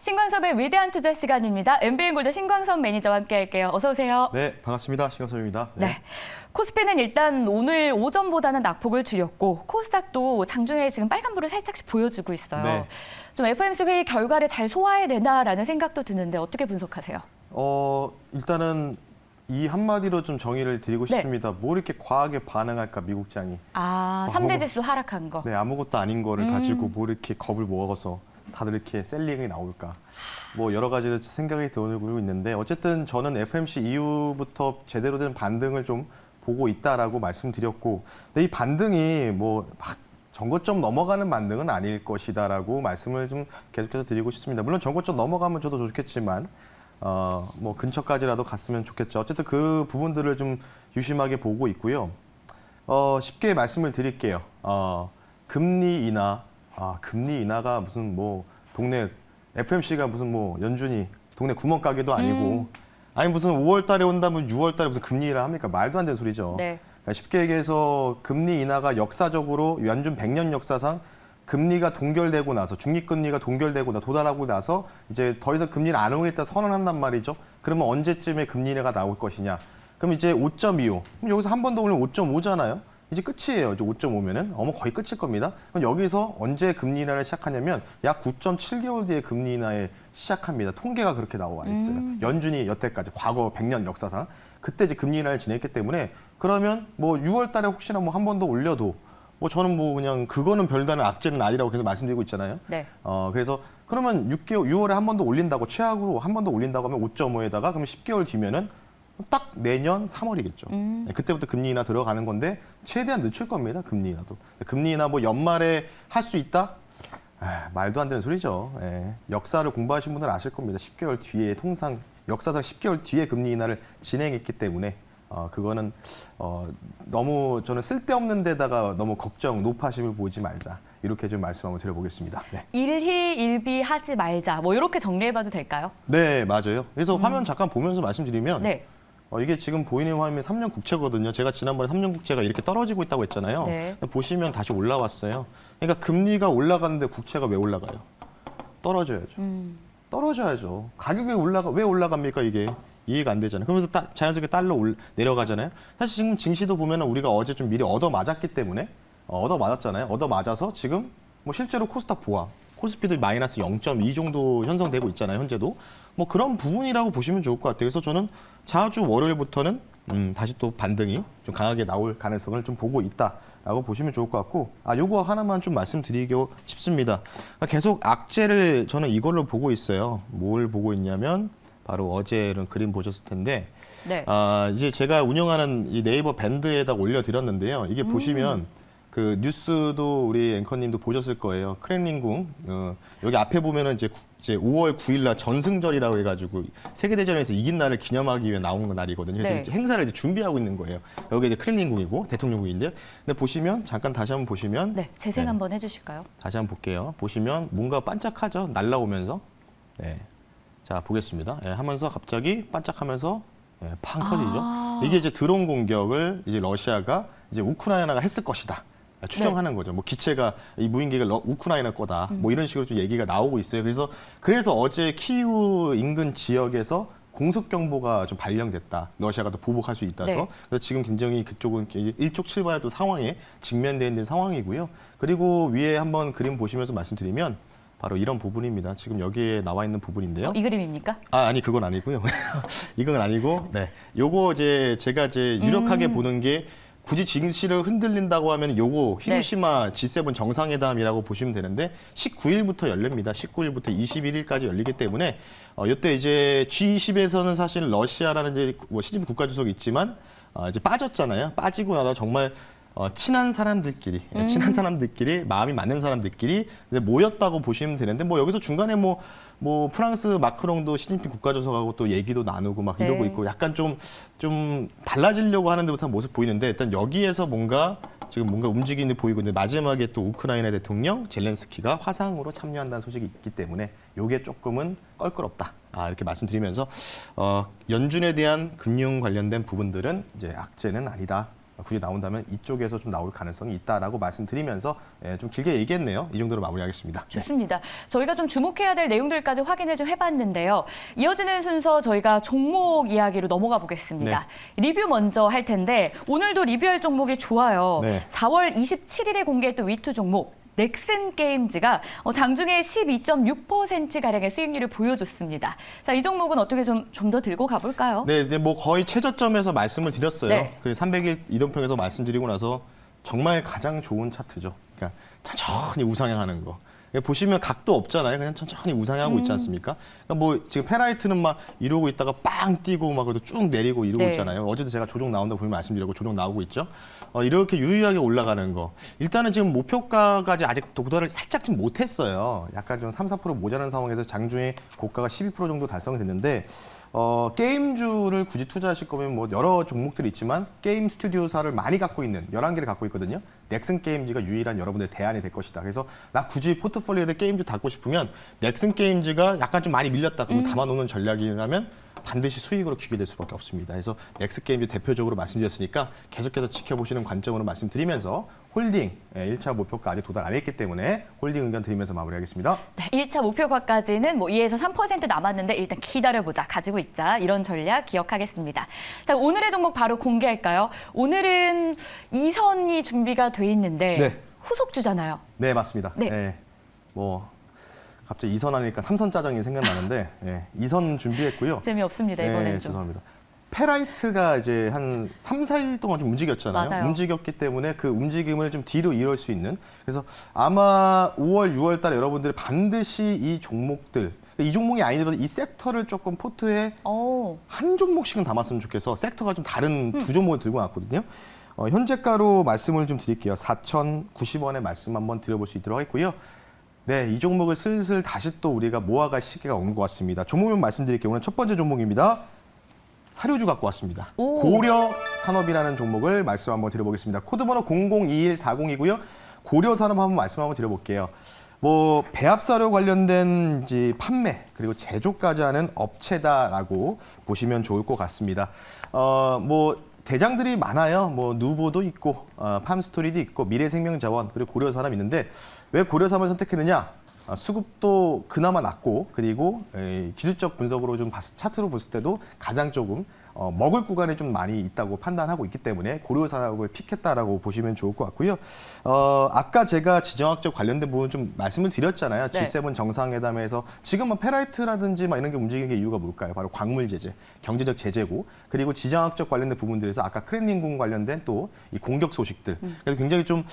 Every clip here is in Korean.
신광섭의 위대한 투자 시간입니다. MBN골드 신광섭 매니저와 함께할게요. 어서 오세요. 네, 반갑습니다. 신광섭입니다. 네. 코스피는 일단 오늘 오전보다는 낙폭을 줄였고 코스닥도 장중에 지금 빨간불을 살짝씩 보여주고 있어요. 네. 좀 FOMC 회의 결과를 잘 소화해내나라는 생각도 드는데 어떻게 분석하세요? 일단은 이 한마디로 좀 정의를 드리고 네. 싶습니다. 뭐 이렇게 과하게 반응할까, 미국장이. 3대 지수 하락한 거. 네, 아무것도 아닌 거를 가지고 뭐 이렇게 겁을 먹어서 다들 이렇게 셀링이 나올까. 뭐 여러 가지 생각이 들고 있는데 어쨌든 저는 FOMC 이후부터 제대로 된 반등을 좀 보고 있다라고 말씀드렸고, 근데 이 반등이 뭐 막 전고점 넘어가는 반등은 아닐 것이다라고 말씀을 좀 계속해서 드리고 싶습니다. 물론 전고점 넘어가면 저도 좋겠지만 뭐 근처까지라도 갔으면 좋겠죠. 어쨌든 그 부분들을 좀 유심하게 보고 있고요. 쉽게 말씀을 드릴게요. 금리 인하, 금리 인하가 무슨 뭐 동네 FMC가 무슨 뭐 연준이 동네 구멍가게도 아니고 아니 무슨 5월 달에 온다면 6월 달에 무슨 금리 인하 합니까? 말도 안 되는 소리죠. 네. 그러니까 쉽게 얘기해서 금리 인하가 역사적으로 연준 100년 역사상 금리가 동결되고 나서 중립금리가 동결되고 도달하고 나서 이제 더 이상 금리를 안 오겠다 선언한단 말이죠. 그러면 언제쯤에 금리 인하가 나올 것이냐? 그럼 이제 5.25. 그럼 여기서 한 번 더 올리면 5.5잖아요. 이제 끝이에요. 이제 5.5면은 거의 끝일 겁니다. 그럼 여기서 언제 금리 인하를 시작하냐면 약 9.7개월 뒤에 금리 인하에 시작합니다. 통계가 그렇게 나와 있어요. 연준이 여태까지 과거 100년 역사상 그때 이제 금리 인하를 진행했기 때문에 그러면 뭐 6월 달에 혹시나 뭐 한 번 더 올려도 뭐 저는 뭐 그냥 그거는 별다른 악재는 아니라고 계속 말씀드리고 있잖아요. 네. 그래서 그러면 6월에 한 번 더 올린다고 최악으로 한 번 더 올린다고 하면 5.5에다가 그러면 10개월 뒤면은 딱 내년 3월이겠죠. 네, 그때부터 금리 인하 들어가는 건데 최대한 늦출 겁니다. 금리 인하도. 금리 인하 뭐 연말에 할 수 있다? 말도 안 되는 소리죠. 역사를 공부하신 분들은 아실 겁니다. 10개월 뒤에 통상 역사상 10개월 뒤에 금리 인하를 진행했기 때문에 그거는 너무 저는 쓸데없는 데다가 너무 걱정, 노파심을 보지 말자. 이렇게 좀 말씀 한번 드려보겠습니다. 네. 일희일비하지 말자. 뭐 이렇게 정리해봐도 될까요? 네, 맞아요. 그래서 화면 잠깐 보면서 말씀드리면 네. 이게 지금 보이는 화면이 3년 국채거든요. 제가 지난번에 3년 국채가 이렇게 떨어지고 있다고 했잖아요. 네. 보시면 다시 올라왔어요. 그러니까 금리가 올라가는데 국채가 왜 올라가요? 떨어져야죠. 떨어져야죠. 가격이 왜 올라갑니까 이게? 이해가 안 되잖아요. 그러면서 자연스럽게 달러 내려가잖아요. 사실 지금 증시도 보면 우리가 어제 좀 미리 얻어 맞았기 때문에 얻어 맞았잖아요. 얻어 맞아서 지금 뭐 실제로 코스닥 보아, 코스피도 마이너스 0.2 정도 형성되고 있잖아요. 현재도. 뭐 그런 부분이라고 보시면 좋을 것 같아요. 그래서 저는 자주 월요일부터는 다시 또 반등이 좀 강하게 나올 가능성을 좀 보고 있다라고 보시면 좋을 것 같고, 요거 하나만 좀 말씀드리고 싶습니다. 계속 악재를 저는 이걸로 보고 있어요. 뭘 보고 있냐면 바로 어제 이런 그림 보셨을 텐데, 네. 이제 제가 운영하는 이 네이버 밴드에다 올려드렸는데요. 이게 보시면 그 뉴스도 우리 앵커님도 보셨을 거예요. 크렘린궁 여기 앞에 보면은 이제 5월 9일 날 전승절이라고 해가지고 세계대전에서 이긴 날을 기념하기 위해 나온 날이거든요. 그래서 네. 이제 행사를 이제 준비하고 있는 거예요. 여기 이제 크렘린궁이고 대통령궁인데, 근데 보시면 잠깐 다시 한번 보시면 네. 재생 한번 해주실까요? 다시 한번 볼게요. 보시면 뭔가 반짝하죠. 날라오면서. 네. 자, 보겠습니다. 하면서 갑자기 반짝하면서 팡 터지죠. 이게 이제 드론 공격을 이제 러시아가 이제 우크라이나가 했을 것이다. 추정하는 거죠. 뭐 기체가 이 무인기가 우크라이나 거다. 뭐 이런 식으로 좀 얘기가 나오고 있어요. 그래서 어제 키이우 인근 지역에서 공습 경보가 좀 발령됐다. 러시아가 더 보복할 수 있다서. 네. 그래서 지금 굉장히 그쪽은 일촉칠발의 또 상황에 직면되어 있는 상황이고요. 그리고 위에 한번 그림 보시면서 말씀드리면 바로 이런 부분입니다. 지금 여기에 나와 있는 부분인데요. 이 그림입니까? 아니 그건 아니고요. 이건 아니고, 네. 요거 제가 유력하게 보는 게 굳이 증시를 흔들린다고 하면 요거 히로시마 G7 정상회담이라고 보시면 되는데 19일부터 열립니다. 19일부터 21일까지 열리기 때문에 이때 이제 G20에서는 사실 러시아라는 이제 뭐 시진핑 국가주석이 있지만 이제 빠졌잖아요. 빠지고 나서 정말 친한 사람들끼리 마음이 맞는 사람들끼리 모였다고 보시면 되는데, 뭐 여기서 중간에 뭐 프랑스 마크롱도 시진핑 국가주석하고 또 얘기도 나누고 막 이러고 있고 약간 좀 달라지려고 하는 듯한 모습 보이는데, 일단 여기에서 지금 뭔가 움직이는 게 보이고, 있는데 마지막에 또 우크라이나 대통령 젤렌스키가 화상으로 참여한다는 소식이 있기 때문에 요게 조금은 껄끄럽다. 이렇게 말씀드리면서 연준에 대한 금융 관련된 부분들은 이제 악재는 아니다. 굳이 나온다면 이쪽에서 좀 나올 가능성이 있다라고 말씀드리면서 좀 길게 얘기했네요. 이 정도로 마무리하겠습니다. 좋습니다. 저희가 좀 주목해야 될 내용들까지 확인을 좀 해봤는데요. 이어지는 순서 저희가 종목 이야기로 넘어가 보겠습니다. 리뷰 먼저 할 텐데 오늘도 리뷰할 종목이 좋아요. 네. 4월 27일에 공개했던 위투 종목 넥슨 게임즈가 장중에 12.6%가량의 수익률을 보여줬습니다. 자, 이 종목은 어떻게 좀 더 들고 가볼까요? 네, 이제 뭐 거의 최저점에서 말씀을 드렸어요. 네. 그리고 300일 이동평에서 말씀드리고 나서 정말 가장 좋은 차트죠. 그러니까 천천히 우상향하는 거. 보시면 각도 없잖아요. 그냥 천천히 우상향하고 있지 않습니까? 그러니까 뭐 지금 페라이트는 막 이러고 있다가 빵 뛰고 막 쭉 내리고 이러고 네. 있잖아요. 어제도 제가 조정 나온다고 분명히 말씀드렸고 조정 나오고 있죠. 이렇게 유의하게 올라가는 거. 일단은 지금 목표가까지 아직 도달을 살짝 좀 못했어요. 약간 좀 3, 4% 모자란 상황에서 장중에 고가가 12% 정도 달성이 됐는데 게임주를 굳이 투자하실 거면 뭐 여러 종목들이 있지만 게임 스튜디오사를 많이 갖고 있는 11개를 갖고 있거든요. 넥슨 게임즈가 유일한 여러분들의 대안이 될 것이다. 그래서 나 굳이 포트폴리오에 게임주 담고 싶으면 넥슨 게임즈가 약간 좀 많이 밀렸다. 그러면 담아놓는 전략이라면 반드시 수익으로 귀결될 수밖에 없습니다. 그래서 넥슨 게임즈 대표적으로 말씀드렸으니까 계속해서 지켜보시는 관점으로 말씀드리면서 홀딩 1차 목표가 아직 도달 안 했기 때문에 홀딩 의견 드리면서 마무리하겠습니다. 네, 1차 목표가까지는 뭐 2에서 3% 남았는데 일단 기다려보자, 가지고 있자, 이런 전략 기억하겠습니다. 자, 오늘의 종목 바로 공개할까요? 오늘은 이선이 준비가 돼 있는데 네. 후속주잖아요. 네, 맞습니다. 네. 뭐 갑자기 2선 하니까 3선 짜장이 생각나는데 2선 준비했고요. 재미없습니다, 이번엔 좀. 죄송합니다. 페라이트가 이제 한 3, 4일 동안 좀 움직였잖아요. 맞아요. 움직였기 때문에 그 움직임을 좀 뒤로 이을 수 있는. 그래서 아마 5월, 6월 달에 여러분들이 반드시 이 종목들, 이 종목이 아니더라도 이 섹터를 조금 포트에 한 종목씩은 담았으면 좋겠어. 섹터가 좀 다른 두 종목을 들고 왔거든요. 현재가로 말씀을 좀 드릴게요. 4,090원의 말씀 한번 드려볼 수 있도록 하겠고요. 네, 이 종목을 슬슬 다시 또 우리가 모아갈 시기가 온 것 같습니다. 종목명 말씀드릴게요. 오늘 첫 번째 종목입니다. 사료주 갖고 왔습니다. 고려산업이라는 종목을 말씀 한번 드려보겠습니다. 코드번호 002140이고요. 고려산업 한번 말씀 한번 드려볼게요. 뭐 배합사료 관련된 이제 판매 그리고 제조까지 하는 업체다라고 보시면 좋을 것 같습니다. 뭐 대장들이 많아요. 뭐 누보도 있고 팜스토리도 있고 미래생명자원 그리고 고려산업 있는데 왜 고려산업을 선택했느냐? 수급도 그나마 낮고 그리고 기술적 분석으로 좀 차트로 봤을 때도 가장 조금 먹을 구간이 좀 많이 있다고 판단하고 있기 때문에 고려산업을 픽했다라고 보시면 좋을 것 같고요. 아까 제가 지정학적 관련된 부분 좀 말씀을 드렸잖아요. 네. G7 정상회담에서 지금 뭐 페라이트라든지 막 이런 게 움직이는 게 이유가 뭘까요? 바로 광물 제재, 경제적 제재고 그리고 지정학적 관련된 부분들에서 아까 크렘린궁 관련된 또 이 공격 소식들. 그래서 굉장히 좀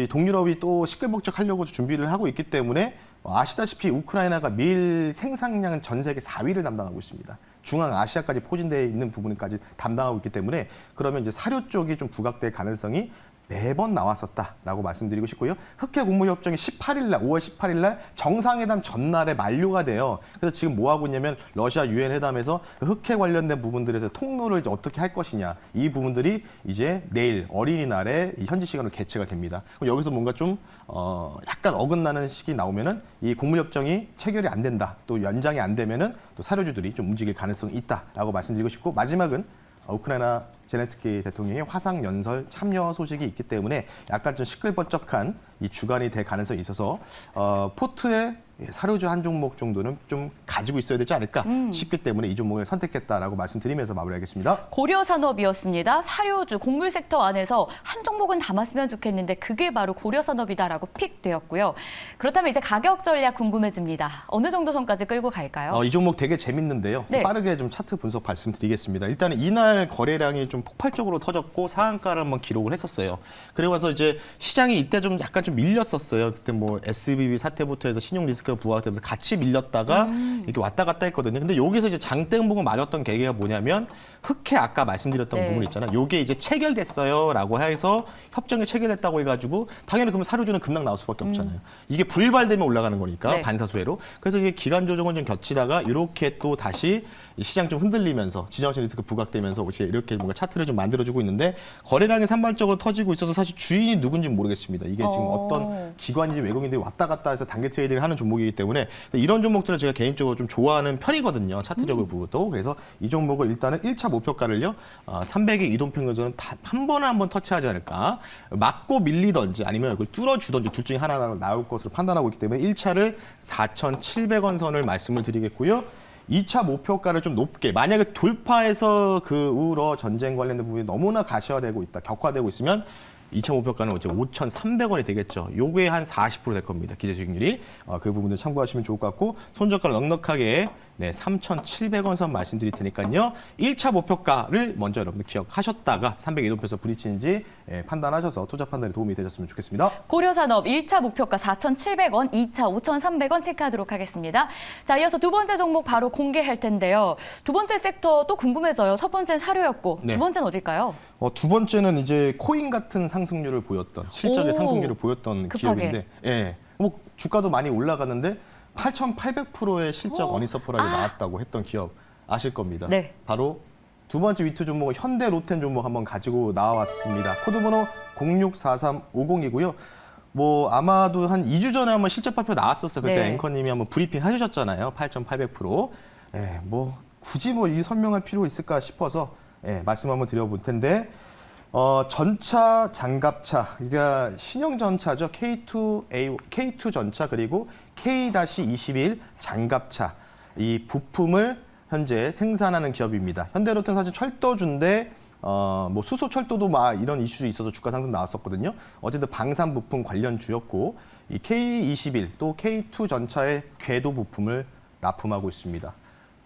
동유럽이 또 시끌벅적하려고 준비를 하고 있기 때문에 아시다시피 우크라이나가 밀 생산량은 전 세계 4위를 담당하고 있습니다. 중앙아시아까지 포진되어 있는 부분까지 담당하고 있기 때문에 그러면 이제 사료 쪽이 좀 부각될 가능성이 매번 나왔었다라고 말씀드리고 싶고요. 흑해 공무 협정이 18일 날, 5월 18일 날 정상회담 전날에 만료가 돼요. 그래서 지금 뭐 하고 있냐면 러시아 유엔 회담에서 흑해 관련된 부분들에서 통로를 이제 어떻게 할 것이냐 이 부분들이 이제 내일 어린이날에 현지 시간으로 개최가 됩니다. 그럼 여기서 뭔가 좀 약간 어긋나는 시기 나오면은 이 공무 협정이 체결이 안 된다, 또 연장이 안 되면은 또 사료주들이 좀 움직일 가능성이 있다라고 말씀드리고 싶고 마지막은 우크라이나 젤렌스키 대통령의 화상 연설 참여 소식이 있기 때문에 약간 좀 시끌벅적한 이 주간이 될 가능성이 있어서 포트에 사료주 한 종목 정도는 좀 가지고 있어야 되지 않을까 싶기 때문에 이 종목을 선택했다라고 말씀드리면서 마무리하겠습니다. 고려산업이었습니다. 사료주, 곡물 섹터 안에서 한 종목은 담았으면 좋겠는데 그게 바로 고려산업이다라고 픽되었고요. 그렇다면 이제 가격 전략 궁금해집니다. 어느 정도 선까지 끌고 갈까요? 이 종목 되게 재밌는데요. 네. 빠르게 좀 차트 분석 말씀드리겠습니다. 일단 이날 거래량이 좀 폭발적으로 터졌고 상한가를 한번 기록을 했었어요. 그리고 나서 이제 시장이 이때 좀 약간 좀 밀렸었어요. 그때 뭐 SBB 사태부터 해서 신용 리스크가 부각되면서 같이 밀렸다가 이렇게 왔다 갔다 했거든요. 근데 여기서 이제 장대응봉을 맞았던 계기가 뭐냐면 흑해 아까 말씀드렸던 네. 부분 있잖아요. 요게 이제 체결됐어요라고 해서 협정이 체결됐다고 해가지고 당연히 그러면 사료주는 급락 나올 수밖에 없잖아요. 이게 불발되면 올라가는 거니까 네. 반사수혜로. 그래서 이게 기간 조정은 좀 겹치다가 이렇게 또 다시 시장 좀 흔들리면서 지정학적 리스크 부각되면서 이렇게 뭔가 차트를 좀 만들어주고 있는데 거래량이 산발적으로 터지고 있어서 사실 주인이 누군지 모르겠습니다. 이게 지금 어떤 기관인지 외국인들이 왔다 갔다 해서 단기 트레이딩을 하는 종목이기 때문에 이런 종목들은 제가 개인적으로 좀 좋아하는 편이거든요. 차트적으로 보고도. 그래서 이 종목을 일단은 1차 목표가를요. 300의 이동평균선은 한 번에 한번 터치하지 않을까. 맞고 밀리던지 아니면 이걸 뚫어주던지 둘 중에 하나 나올 것으로 판단하고 있기 때문에 1차를 4,700원 선을 말씀을 드리겠고요. 2차 목표가를 좀 높게 만약에 돌파해서 그 우러 전쟁 관련된 부분이 너무나 가시화되고 있다, 격화되고 있으면 2차 목표가는 이제 5,300원이 되겠죠. 요게 한 40% 될 겁니다. 기대 수익률이. 그 부분을 참고하시면 좋을 것 같고 손절가를 넉넉하게 3,700원 선 말씀드릴 테니까요. 1차 목표가를 먼저 여러분들 기억하셨다가 302도표에서 부딪히는지 판단하셔서 투자 판단에 도움이 되셨으면 좋겠습니다. 고려산업 1차 목표가 4,700원, 2차 5,300원 체크하도록 하겠습니다. 자, 이어서 두 번째 종목 바로 공개할 텐데요. 두 번째 섹터 또 궁금해져요. 첫 번째는 사료였고 네. 두 번째는 어딜까요? 두 번째는 이제 코인 같은 상승률을 보였던 실적의 오, 상승률을 보였던 급하게. 기업인데, 뭐 주가도 많이 올라갔는데 8,800%의 실적 어닝 서프라이즈 나왔다고 했던 기업 아실 겁니다. 네. 바로 두 번째 위투 종목은 현대로템 종목 한번 가지고 나왔습니다. 코드번호 064350이고요. 뭐 아마도 한 2주 전에 한번 실적 발표 나왔었어요. 그때 네. 앵커님이 한번 브리핑 해주셨잖아요. 8,800%. 뭐 굳이 뭐 이 설명할 필요 있을까 싶어서 말씀 한번 드려볼 텐데 전차, 장갑차, 그러니까 신형 전차죠. K2 전차 그리고 K-21 장갑차 이 부품을 현재 생산하는 기업입니다. 현대로템 사실 철도주인데 뭐 수소 철도도 막 이런 이슈도 있어서 주가 상승 나왔었거든요. 어쨌든 방산 부품 관련주였고 이 K-21 또 K2 전차의 궤도 부품을 납품하고 있습니다.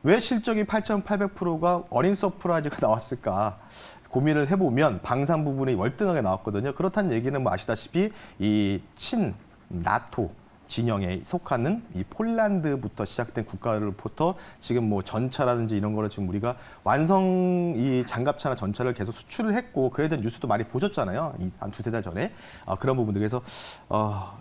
왜 실적이 8,800%가 어닝 서프라이즈가 나왔을까 고민을 해보면 방산 부분이 월등하게 나왔거든요. 그렇다는 얘기는 뭐 아시다시피 이 나토 진영에 속하는 이 폴란드부터 시작된 국가로부터 지금 뭐 전차라든지 이런 거를 지금 우리가 완성 이 장갑차나 전차를 계속 수출을 했고 그에 대한 뉴스도 많이 보셨잖아요. 한 두세 달 전에. 그런 부분들. 그래서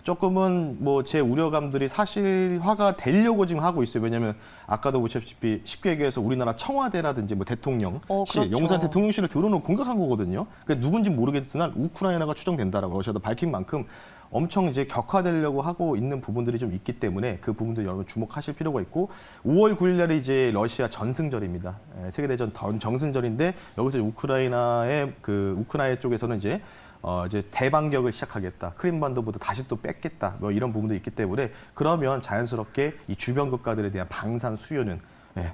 조금은 뭐 제 우려감들이 사실화가 되려고 지금 하고 있어요. 왜냐하면 아까도 보셨다시피 쉽게 얘기해서 우리나라 청와대라든지 뭐 대통령실, 그렇죠. 용산 대통령실을 드론으로 공격한 거거든요. 그러니까 누군지 모르겠으나 우크라이나가 추정된다라고 러시아도 밝힌 만큼 엄청 이제 격화되려고 하고 있는 부분들이 좀 있기 때문에 그 부분들 여러분 주목하실 필요가 있고 5월 9일 날에 이제 러시아 전승절입니다. 세계대전 정승절인데 여기서 우크라이나의 우크라이나 쪽에서는 이제 대반격을 시작하겠다. 크림반도보다 다시 또 뺏겠다. 뭐 이런 부분도 있기 때문에 그러면 자연스럽게 이 주변 국가들에 대한 방산 수요는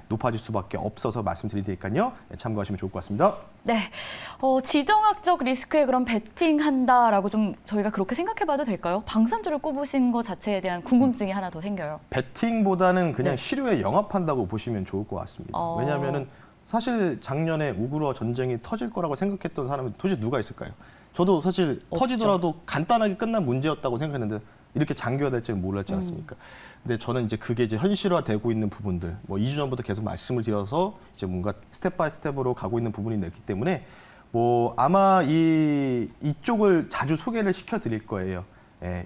높아질 수밖에 없어서 말씀드릴 테니까요. 참고하시면 좋을 것 같습니다. 네, 지정학적 리스크에 그럼 베팅한다라고 좀 저희가 그렇게 생각해봐도 될까요? 방산주를 꼽으신 것 자체에 대한 궁금증이 하나 더 생겨요. 베팅보다는 그냥 네. 실효에 영합한다고 보시면 좋을 것 같습니다. 왜냐하면은 사실 작년에 우크라 전쟁이 터질 거라고 생각했던 사람이 도대체 누가 있을까요? 저도 사실 없죠. 터지더라도 간단하게 끝난 문제였다고 생각했는데 이렇게 장기화될지는 몰랐지 않습니까? 근데 저는 이제 그게 이제 현실화되고 있는 부분들, 뭐 2주 전부터 계속 말씀을 드려서 이제 뭔가 스텝 바이 스텝으로 가고 있는 부분이 있기 때문에 뭐 아마 이쪽을 자주 소개를 시켜드릴 거예요.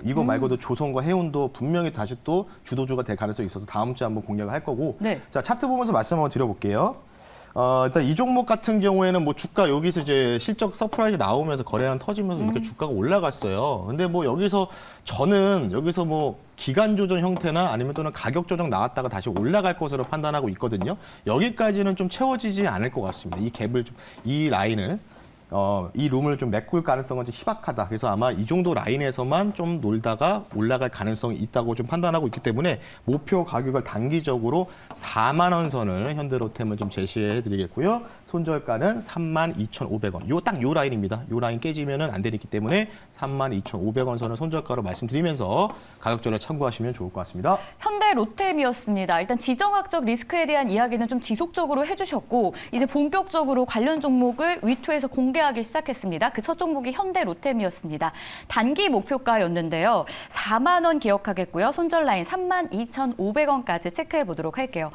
이거 말고도 조선과 해운도 분명히 다시 또 주도주가 될 가능성이 있어서 다음 주에 한번 공략을 할 거고. 네. 자, 차트 보면서 말씀 한번 드려볼게요. 일단 이 종목 같은 경우에는 뭐 주가 여기서 이제 실적 서프라이즈 나오면서 거래량 터지면서 이렇게 주가가 올라갔어요. 근데 뭐 저는 여기서 뭐 기간 조정 형태나 아니면 또는 가격 조정 나왔다가 다시 올라갈 것으로 판단하고 있거든요. 여기까지는 좀 채워지지 않을 것 같습니다. 이 갭을 이 라인을 이 룸을 좀 메꿀 가능성은 좀 희박하다. 그래서 아마 이 정도 라인에서만 좀 놀다가 올라갈 가능성이 있다고 좀 판단하고 있기 때문에 목표 가격을 단기적으로 4만 원 선을 현대로템을 좀 제시해 드리겠고요. 손절가는 32,500원. 딱 요 라인입니다. 요 라인 깨지면은 안 되기 때문에 32,500원 선을 손절가로 말씀드리면서 가격전을 참고하시면 좋을 것 같습니다. 현대로템이었습니다. 일단 지정학적 리스크에 대한 이야기는 좀 지속적으로 해주셨고 이제 본격적으로 관련 종목을 위투에서 공개하기 시작했습니다. 그 첫 종목이 현대로템이었습니다. 단기 목표가였는데요. 4만 원 기억하겠고요. 손절 라인 32,500원까지 체크해 보도록 할게요.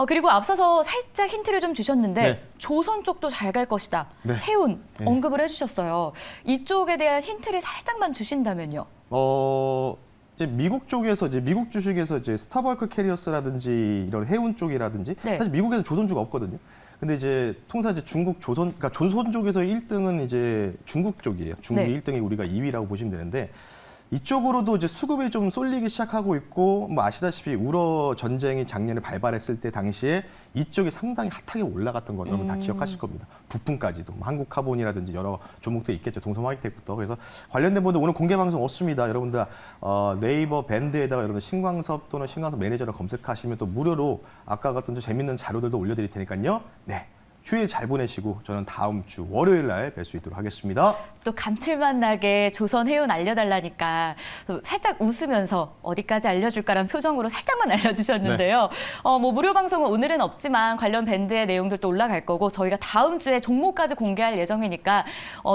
그리고 앞서서 살짝 힌트를 좀 주셨는데 네. 조선 쪽도 잘 갈 것이다. 네. 해운 네. 언급을 해주셨어요. 이쪽에 대한 힌트를 살짝만 주신다면요. 이제 미국 쪽에서 이제 미국 주식에서 이제 스타버크 캐리어스라든지 이런 해운 쪽이라든지 네. 사실 미국에는 조선주가 없거든요. 근데 이제 통상 이제 중국 그러니까 조선 쪽에서 1등은 이제 중국 쪽이에요. 중국이 네. 1등이 우리가 2위라고 보시면 되는데 이쪽으로도 이제 수급이 좀 쏠리기 시작하고 있고 뭐 아시다시피 우러 전쟁이 작년에 발발했을 때 당시에 이쪽이 상당히 핫하게 올라갔던 건 여러분 다 기억하실 겁니다. 부품까지도 뭐 한국카본이라든지 여러 종목들이 있겠죠. 동서마이텍부터. 그래서 관련된 분들 오늘 공개 방송 없습니다. 여러분들 네이버 밴드에다가 여러분 신광섭 또는 신광섭 매니저를 검색하시면 또 무료로 아까 같은 좀 재밌는 자료들도 올려드릴 테니까요. 네. 휴일 잘 보내시고 저는 다음 주 월요일 날 뵐 수 있도록 하겠습니다. 또 감칠맛 나게 조선 해운 알려달라니까 살짝 웃으면서 어디까지 알려줄까라는 표정으로 살짝만 알려주셨는데요. 뭐 무료 방송은 오늘은 없지만 관련 밴드의 내용들도 올라갈 거고 저희가 다음 주에 종목까지 공개할 예정이니까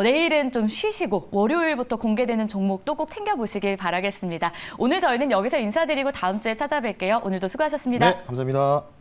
내일은 좀 쉬시고 월요일부터 공개되는 종목도 꼭 챙겨보시길 바라겠습니다. 오늘 저희는 여기서 인사드리고 다음 주에 찾아뵐게요. 오늘도 수고하셨습니다. 네, 감사합니다.